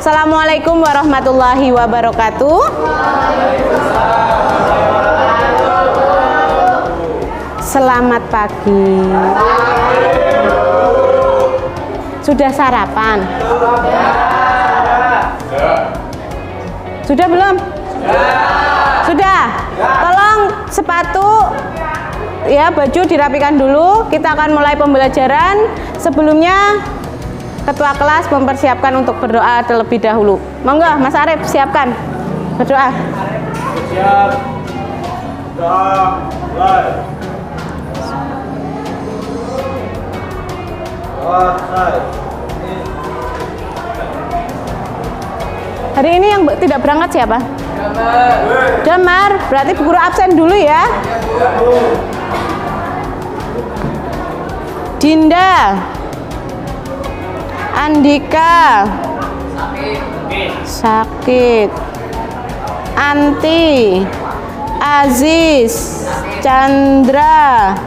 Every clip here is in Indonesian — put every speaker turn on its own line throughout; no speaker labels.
Assalamualaikum warahmatullahi wabarakatuh. Selamat pagi. Sudah sarapan? Sudah belum? Sudah. Tolong sepatu ya, baju dirapikan dulu. Kita akan mulai pembelajaran. Sebelumnya ketua kelas mempersiapkan untuk berdoa terlebih dahulu. Monggo Mas Arif siapkan berdoa.
Siap. Doa. Mulai.
Hari ini yang tidak berangkat siapa? Damar. Berarti guru absen dulu ya. Dinda, Andika sakit, Anti, Aziz, Chandra,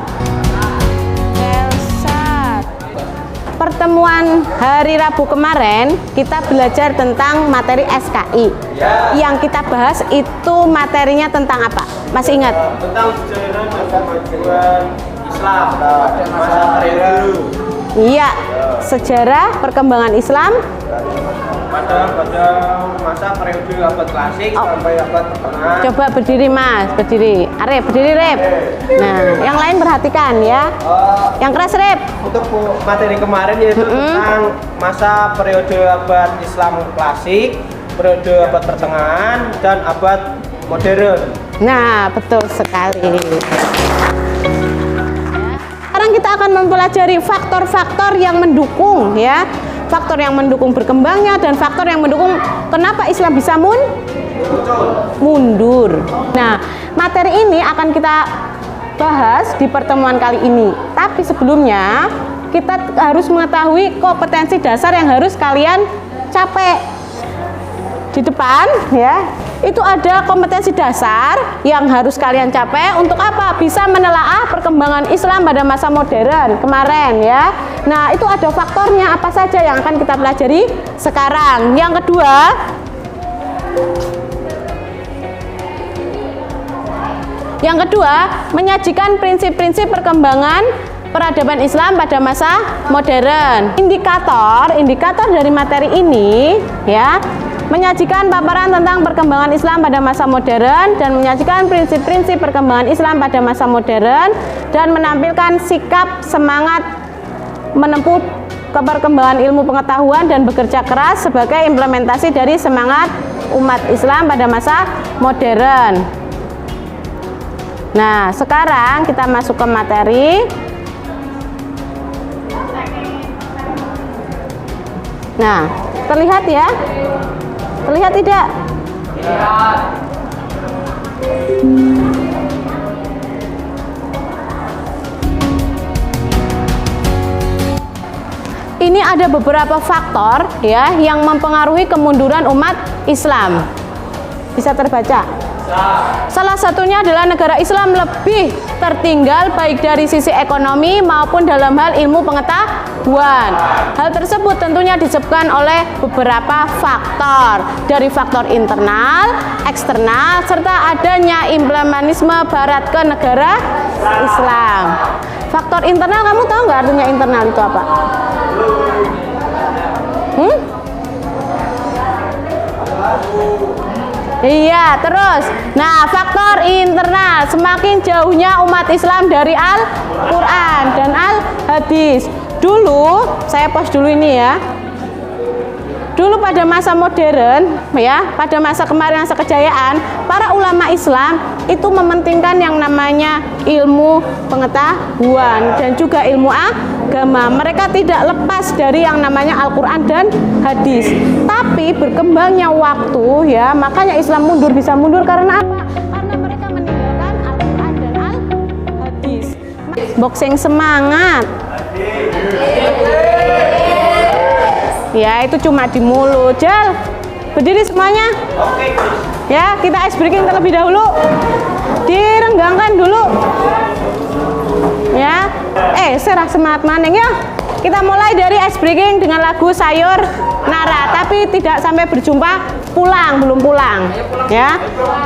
pertemuan hari Rabu kemarin kita belajar tentang materi SKI. Yang kita bahas itu materinya tentang apa? Masih ingat?
Tentang sejarah dan kemajuan Islam pada masa periode.
Iya, sejarah perkembangan Islam
pada masa periode abad klasik sampai abad pertengahan.
Coba berdiri Mas, berdiri. Arif, berdiri Rep. Nah, yang lain perhatikan ya. Yang keras Rep.
Untuk materi kemarin yaitu tentang masa periode abad Islam klasik, periode abad pertengahan, dan abad modern.
Nah, betul sekali. Sekarang kita akan mempelajari faktor-faktor yang mendukung ya. Faktor yang mendukung berkembangnya dan faktor yang mendukung kenapa Islam bisa mundur. Nah, materi ini akan kita bahas di pertemuan kali ini. Tapi sebelumnya kita harus mengetahui kompetensi dasar yang harus kalian capai. Di depan ya, itu ada kompetensi dasar yang harus kalian capai untuk apa? Bisa menelaah perkembangan Islam pada masa modern kemarin ya. Nah, itu ada faktornya apa saja yang akan kita pelajari sekarang. Yang kedua, menyajikan prinsip-prinsip perkembangan peradaban Islam pada masa modern. Indikator dari materi ini ya, menyajikan paparan tentang perkembangan Islam pada masa modern dan menyajikan prinsip-prinsip perkembangan Islam pada masa modern dan menampilkan sikap semangat menempuh perkembangan ilmu pengetahuan dan bekerja keras sebagai implementasi dari semangat umat Islam pada masa modern. Nah, sekarang kita masuk ke materi. Nah, terlihat ya? Terlihat tidak? Terlihat. Ini ada beberapa faktor ya yang mempengaruhi kemunduran umat Islam. Bisa terbaca? Salah satunya adalah negara Islam lebih tertinggal baik dari sisi ekonomi maupun dalam hal ilmu pengetahuan. Hal tersebut tentunya disebabkan oleh beberapa faktor, dari faktor internal, eksternal, serta adanya imperialisme barat ke negara Islam. Faktor internal, kamu tahu nggak artinya internal itu apa? Iya, terus. Nah, faktor internal, semakin jauhnya umat Islam dari Al-Quran dan Al-Hadis. Dulu, saya pause dulu ini ya. Dulu pada masa modern, ya, pada masa kemarin masa kejayaan, para ulama Islam itu mementingkan yang namanya ilmu pengetahuan dan juga ilmu agama. Mereka tidak lepas dari yang namanya Al-Quran dan hadis. Tapi berkembangnya waktu ya, makanya Islam mundur, bisa mundur karena apa? Karena mereka meninggalkan Al-Quran dan Al-Hadis. Boxing semangat. Ya, itu cuma di mulut. Jal, berdiri semuanya. Ya, kita ice breaking terlebih dahulu. Direnggangkan dulu. Ya, serah semangat maning ya. kita mulai dari ice breaking dengan lagu Sayur Nara, tapi tidak sampai berjumpa pulang, belum pulang ya.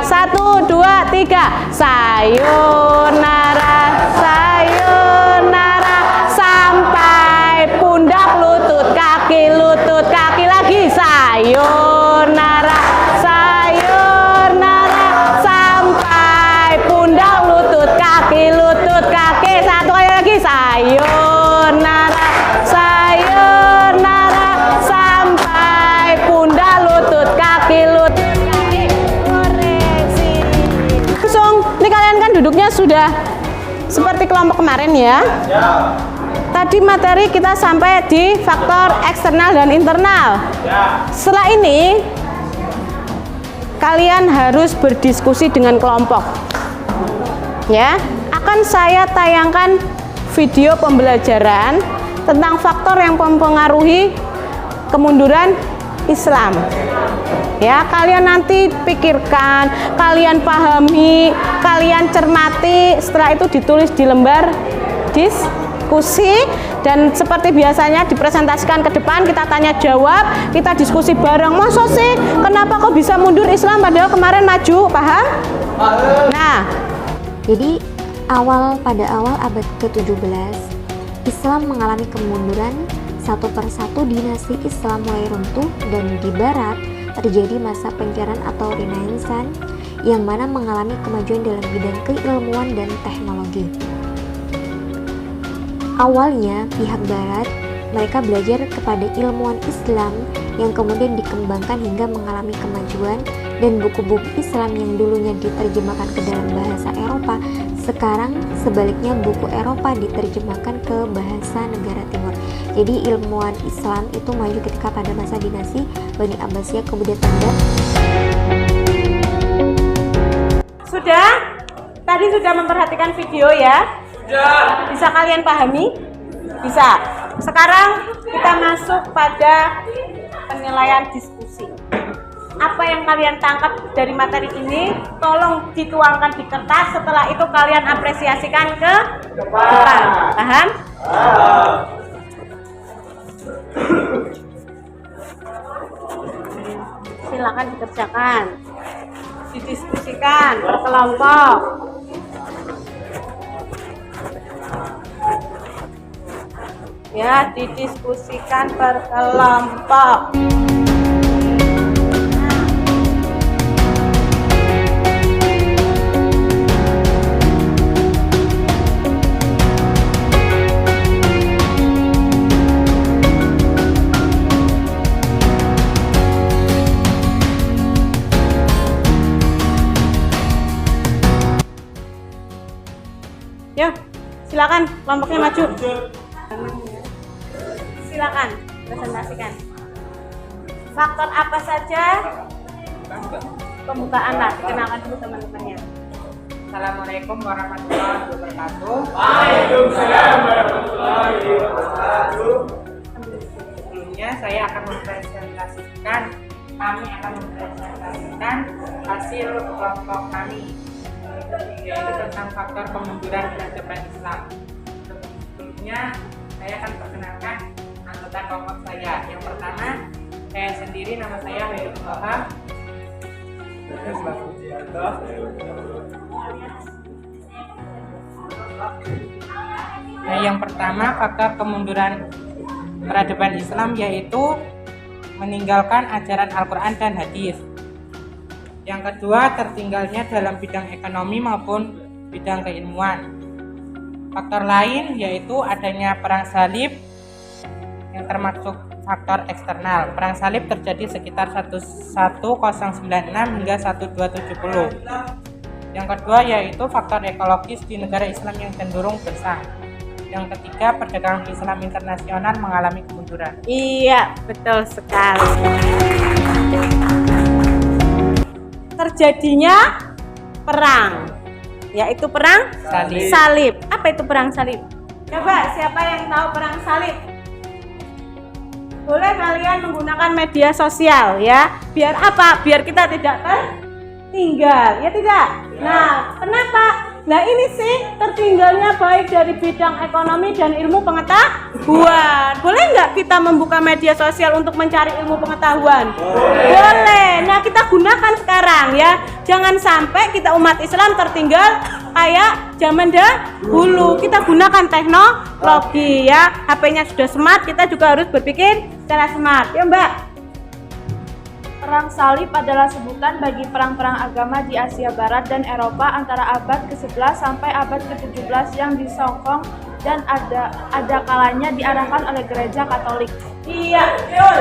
1, 2, 3. Sayur Nara, sayur Nara, sampai pundak lutut kaki lagi. Sayur Nara, sayur Nara, sampai pundak lutut kaki. Satu kali lagi. Sayur Nara, sayur Nara, sampai pundak lutut kaki. Koreksi. Langsung, ini kalian kan duduknya sudah seperti kelompok kemarin ya. Tadi materi kita sampai di faktor eksternal dan internal. Setelah ini kalian harus berdiskusi dengan kelompok. Ya, akan saya tayangkan video pembelajaran tentang faktor yang mempengaruhi kemunduran Islam. Ya, kalian nanti pikirkan, kalian pahami, kalian cermati, setelah itu ditulis di lembar diskusi, dan seperti biasanya dipresentasikan ke depan, kita tanya jawab, kita diskusi bareng. Masa sih kenapa kok bisa mundur Islam padahal kemarin maju, paham? Nah,
jadi pada awal abad ke-17 Islam mengalami kemunduran, satu persatu dinasti Islam mulai runtuh, dan di barat terjadi masa pencerahan atau Renaissance yang mana mengalami kemajuan dalam bidang keilmuan dan teknologi. Awalnya pihak barat mereka belajar kepada ilmuwan Islam yang kemudian dikembangkan hingga mengalami kemajuan, dan buku-buku Islam yang dulunya diterjemahkan ke dalam bahasa Eropa sekarang sebaliknya buku Eropa diterjemahkan ke bahasa negara timur. Jadi ilmuwan Islam itu maju ketika pada masa dinasti Bani Abbasiyah kemudian tanda.
sudah? Tadi sudah memperhatikan video ya? Sudah. Bisa kalian pahami? Bisa. Sekarang kita masuk pada penilaian diskusi. Apa yang kalian tangkap dari materi ini, tolong dituangkan di kertas. Setelah itu kalian apresiasikan ke depan. Paham? Silakan dikerjakan, didiskusikan berkelompok. Ya, didiskusikan berkelompok. Ya, silakan kelompoknya maju. Silakan presentasikan. Faktor apa saja? Pembukaan lah, kenalkan dulu teman-temannya.
Assalamualaikum warahmatullahi wabarakatuh.
Waalaikumsalam warahmatullahi wabarakatuh.
Sebelumnya saya akan mempresentasikan hasil kelompok kami, yaitu tentang faktor kemunduran peradaban Islam. Sebelumnya saya akan perkenalkan anggota kelompok saya. Yang pertama, saya sendiri, nama saya Hairullah. Nah, yang pertama, faktor kemunduran peradaban Islam yaitu meninggalkan ajaran Al-Quran dan hadis. Yang kedua, tertinggalnya dalam bidang ekonomi maupun bidang keilmuan. Faktor lain yaitu adanya perang salib yang termasuk faktor eksternal. Perang salib terjadi sekitar 1096 hingga 1270. Yang kedua yaitu faktor ekologis di negara Islam yang cenderung gersang. Yang ketiga, perdagangan Islam internasional mengalami kemunduran.
Iya, betul sekali. Terjadinya perang, yaitu perang salib. Apa itu perang salib? Coba siapa yang tahu perang salib? Boleh kalian menggunakan media sosial ya. Biar apa? Biar kita tidak tertinggal, ya tidak? Nah, kenapa Nah ini sih tertinggalnya baik dari bidang ekonomi dan ilmu pengetahuan. Boleh nggak kita membuka media sosial untuk mencari ilmu pengetahuan? Boleh. Nah kita gunakan sekarang ya. Jangan sampai kita umat Islam tertinggal kayak zaman dahulu. Kita gunakan teknologi ya. HP-nya sudah smart, kita juga harus berpikir secara smart. Ya Mbak.
Perang salib adalah sebutan bagi perang-perang agama di Asia Barat dan Eropa antara abad ke-11 sampai abad ke-17 yang disokong dan ada kalanya diarahkan oleh gereja Katolik.
Iya, betul.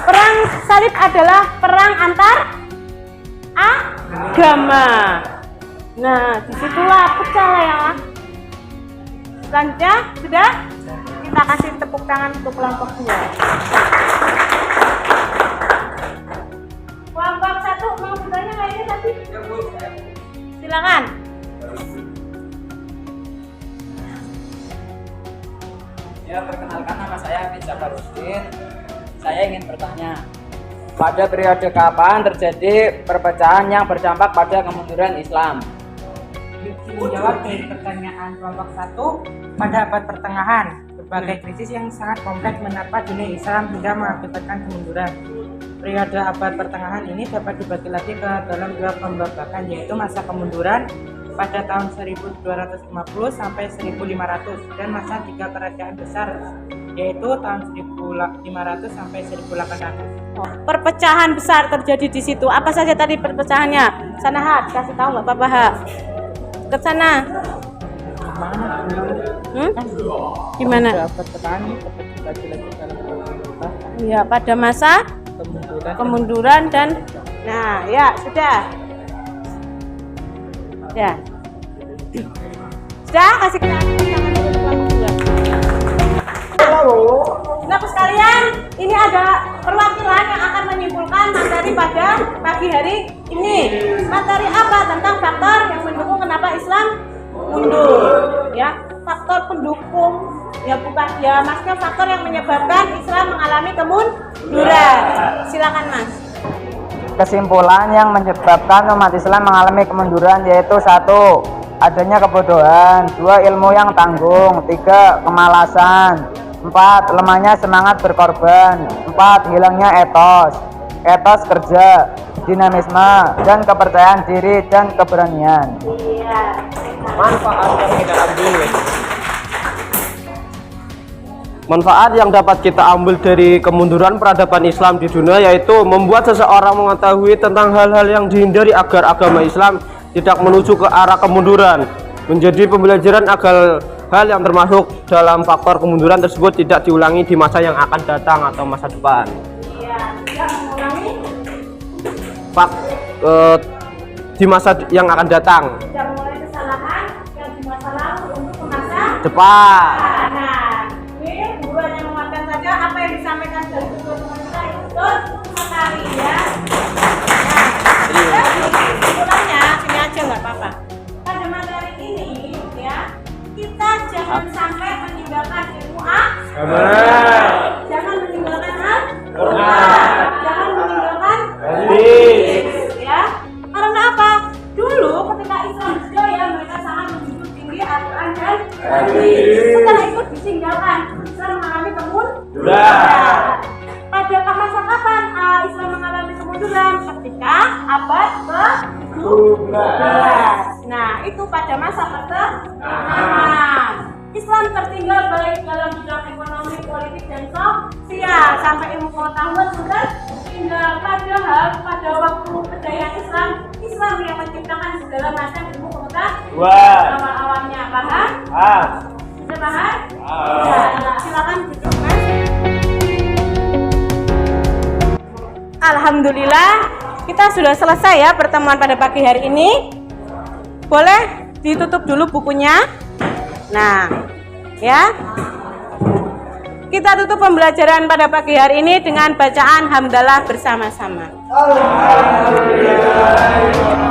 Perang salib adalah perang antar agama. Nah, disitulah pecah lah ya. Selanjutnya sudah kita kasih tepuk tangan untuk kelompok 2. Kelompok 1 mau bertanya kayaknya tadi? Silakan.
Ya, perkenalkan nama saya Bisa Farusdin. Saya ingin bertanya, pada periode kapan terjadi perpecahan yang berdampak pada kemunduran Islam?
Menjawab dari pertanyaan kelompok 1, pada abad pertengahan, berbagai krisis yang sangat kompleks menerpa dunia Islam hingga mengakibatkan kemunduran. Periode abad pertengahan ini dapat dibagi lagi ke dalam 2 pembabakan, yaitu masa kemunduran pada tahun 1250 sampai 1500 dan masa 3 kerajaan besar, yaitu tahun 1500 sampai 1800.
Perpecahan besar terjadi di situ. Apa saja tadi perpecahannya? Sanahat, kasih tahu nggak Pak Bahak? Ke sana. Gimana?
Abad pertengahan dapat dibagi lagi dalam 2 pembabakan.
Iya, pada masa kemunduran dan nah ya sudah ya sudah kasih tangan Bapak sekalian, ini ada perwakilan yang akan menyimpulkan materi pada pagi hari ini. Materi apa? Tentang faktor yang mendukung kenapa Islam mundur ya, faktor pendukung ya, bukan ya maksudnya faktor yang menyebabkan Islam mengalami kemunduran. Silakan Mas.
Kesimpulan yang menyebabkan umat Islam mengalami kemunduran yaitu 1. Adanya kebodohan, 2. Ilmu yang tanggung, 3. Kemalasan, 4. Lemahnya semangat berkorban, 4. Hilangnya etos kerja, dinamisme, dan kepercayaan diri dan keberanian.
Manfaat yang dapat kita ambil dari kemunduran peradaban Islam di dunia yaitu membuat seseorang mengetahui tentang hal-hal yang dihindari agar agama Islam tidak menuju ke arah kemunduran, menjadi pembelajaran agar hal yang termasuk dalam faktor kemunduran tersebut tidak diulangi di masa yang akan datang atau masa depan. Di masa yang akan datang.
Tidak mengulangi kesalahan yang di masa lalu untuk ke masa
depan.
Nah, ini guru hanya menguatkan saja apa yang disampaikan dari kedua teman kita itu betul sekali ya. Nah, kesimpulannya sini aja nggak apa-apa. Pada materi ini ya, kita jangan sampai meninggalkan ilmu jangan meninggalkan jangan meninggalkan ya. Karena apa? Dulu ketika Islam berjaya mereka sangat menjunjung tinggi Al-Quran dan hadis. Setelah itu ditinggalkan, Islam mengalami kemunduran. Pada masa kapan Islam mengalami kemunduran? Ketika abad ke-12. Nah, itu pada masa pertengahan. Islam tertinggal baik dalam bidang ekonomi, politik, dan sosial. Sampai ilmu pengetahuan sudah tinggal. Padahal pada waktu kejayaan Islam yang menciptakan segala macam ilmu pengetahuan awal-awalnya. Paham? Sudah paham? Ya, silakan duduk Mas. Alhamdulillah, kita sudah selesai ya pertemuan pada pagi hari ini. Boleh ditutup dulu bukunya. Nah, ya. Kita tutup pembelajaran pada pagi hari ini dengan bacaan hamdalah bersama-sama. Alhamdulillah.